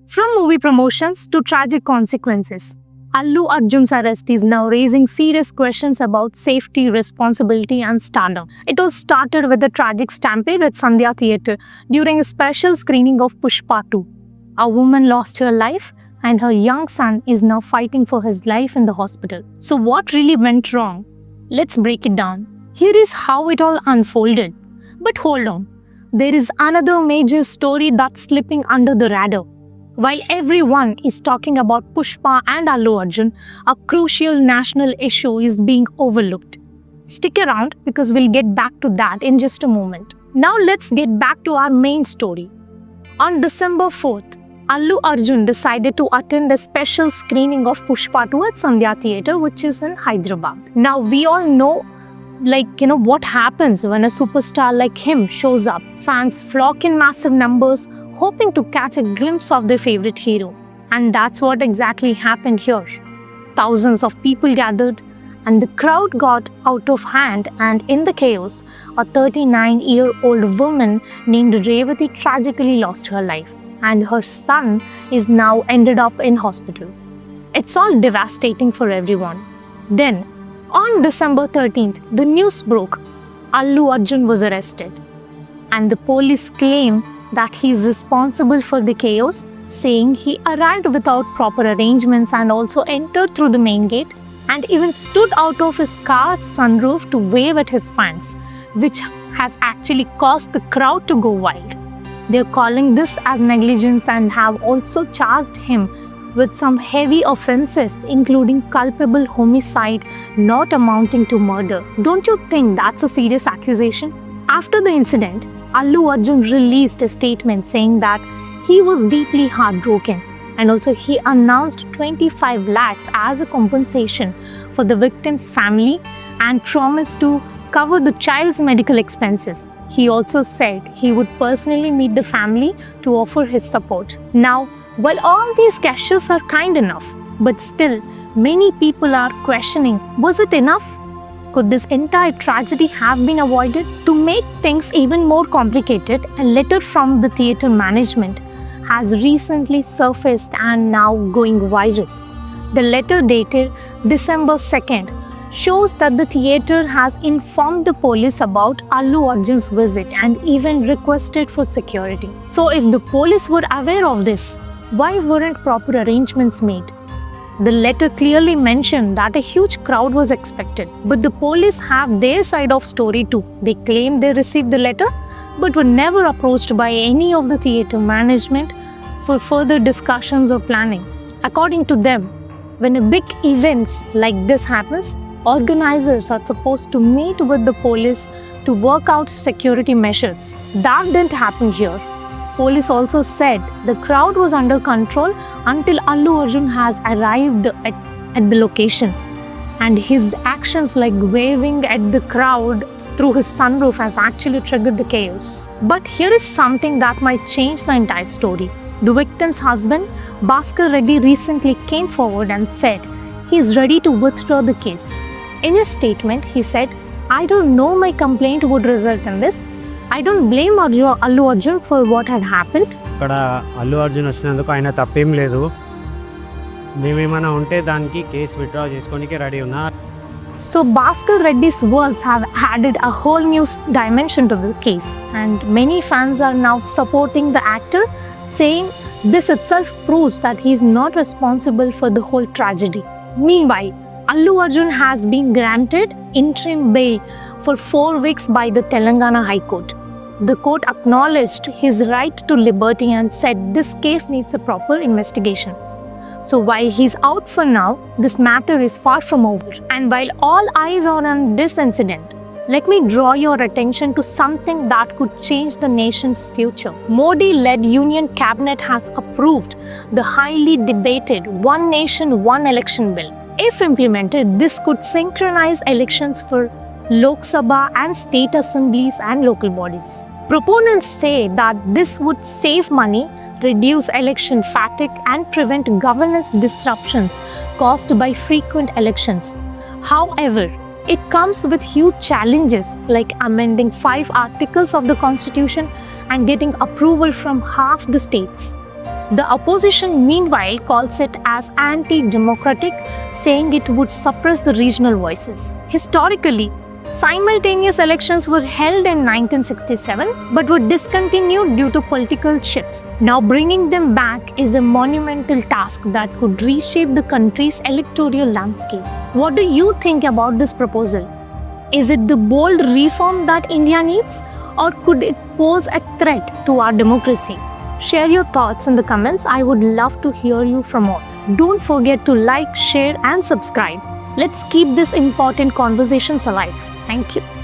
From movie promotions to tragic consequences, Allu Arjun's arrest is now raising serious questions about safety, responsibility, and stardom. It all started with a tragic stampede at Sandhya theatre during a special screening of Pushpa 2. A woman lost her life, and her young son is now fighting for his life in the hospital. So, what really went wrong? Let's break it down. Here is how it all unfolded. But hold on, there is another major story that's slipping under the radar. While everyone is talking about Pushpa and Allu Arjun, a crucial national issue is being overlooked. Stick around because we'll get back to that in just a moment. Now let's get back to our main story. On December 4th, Allu Arjun decided to attend a special screening of Pushpa 2 at Sandhya Theatre, which is in Hyderabad. Now we all know what happens when a superstar like him shows up. Fans flock in massive numbers, hoping to catch a glimpse of their favorite hero. And that's what exactly happened here. Thousands of people gathered, and the crowd got out of hand, and in the chaos, a 39-year-old woman named Revati tragically lost her life, and her son is now ended up in hospital. It's all devastating for everyone. Then, on December 13th, the news broke. Allu Arjun was arrested, and the police claim that he is responsible for the chaos, saying he arrived without proper arrangements and also entered through the main gate and even stood out of his car's sunroof to wave at his fans, which has actually caused the crowd to go wild. They are calling this as negligence and have also charged him with some heavy offenses, including culpable homicide not amounting to murder. Don't you think that's a serious accusation? After the incident, Allu Arjun released a statement saying that he was deeply heartbroken, and also he announced 25 lakhs as a compensation for the victim's family and promised to cover the child's medical expenses. He also said he would personally meet the family to offer his support. Now, while all these gestures are kind enough, but still many people are questioning, was it enough? Could this entire tragedy have been avoided? To make things even more complicated, a letter from the theatre management has recently surfaced and now going viral. The letter dated December 2nd shows that the theatre has informed the police about Allu Arjun's visit and even requested for security. So if the police were aware of this, why weren't proper arrangements made? The letter clearly mentioned that a huge crowd was expected, but the police have their side of story too. They claim they received the letter, but were never approached by any of the theatre management for further discussions or planning. According to them, when a big events like this happens, organizers are supposed to meet with the police to work out security measures. That didn't happen here. Police also said the crowd was under control until Allu Arjun has arrived at the location. And his actions like waving at the crowd through his sunroof has actually triggered the chaos. But here is something that might change the entire story. The victim's husband, Bhaskar Reddy, recently came forward and said he is ready to withdraw the case. In his statement, he said, "I don't know my complaint would result in this. I don't blame Allu Arjun for what had happened." ఇక్కడ అల్లు అర్జున్ వచ్చినందుకు ఆయన తప్పేం లేదు. మేమేమైనా ఉంటే దానికి case withdraw చేసుకోనికి ready ఉన్నా. So Bhaskar Reddy's words have added a whole new dimension to the case, and many fans are now supporting the actor, saying this itself proves that he is not responsible for the whole tragedy. Meanwhile, Allu Arjun has been granted interim bail for 4 weeks by the Telangana High Court. The court acknowledged his right to liberty and said this case needs a proper investigation. So while he's out for now, this matter is far from over. And while all eyes are on this incident, let me draw your attention to something that could change the nation's future. Modi-led Union Cabinet has approved the highly debated One Nation, One Election bill. If implemented, this could synchronize elections for Lok Sabha and state assemblies and local bodies. Proponents say that this would save money, reduce election fatigue, and prevent governance disruptions caused by frequent elections. However, it comes with huge challenges like amending 5 articles of the Constitution and getting approval from half the states. The opposition, meanwhile, calls it as anti-democratic, saying it would suppress the regional voices. Historically, simultaneous elections were held in 1967 but were discontinued due to political shifts. Now bringing them back is a monumental task that could reshape the country's electoral landscape. What do you think about this proposal? Is it the bold reform that India needs, or could it pose a threat to our democracy? Share your thoughts in the comments. I would love to hear you from all. Don't forget to like, share and subscribe. Let's keep this important conversations alive. Thank you.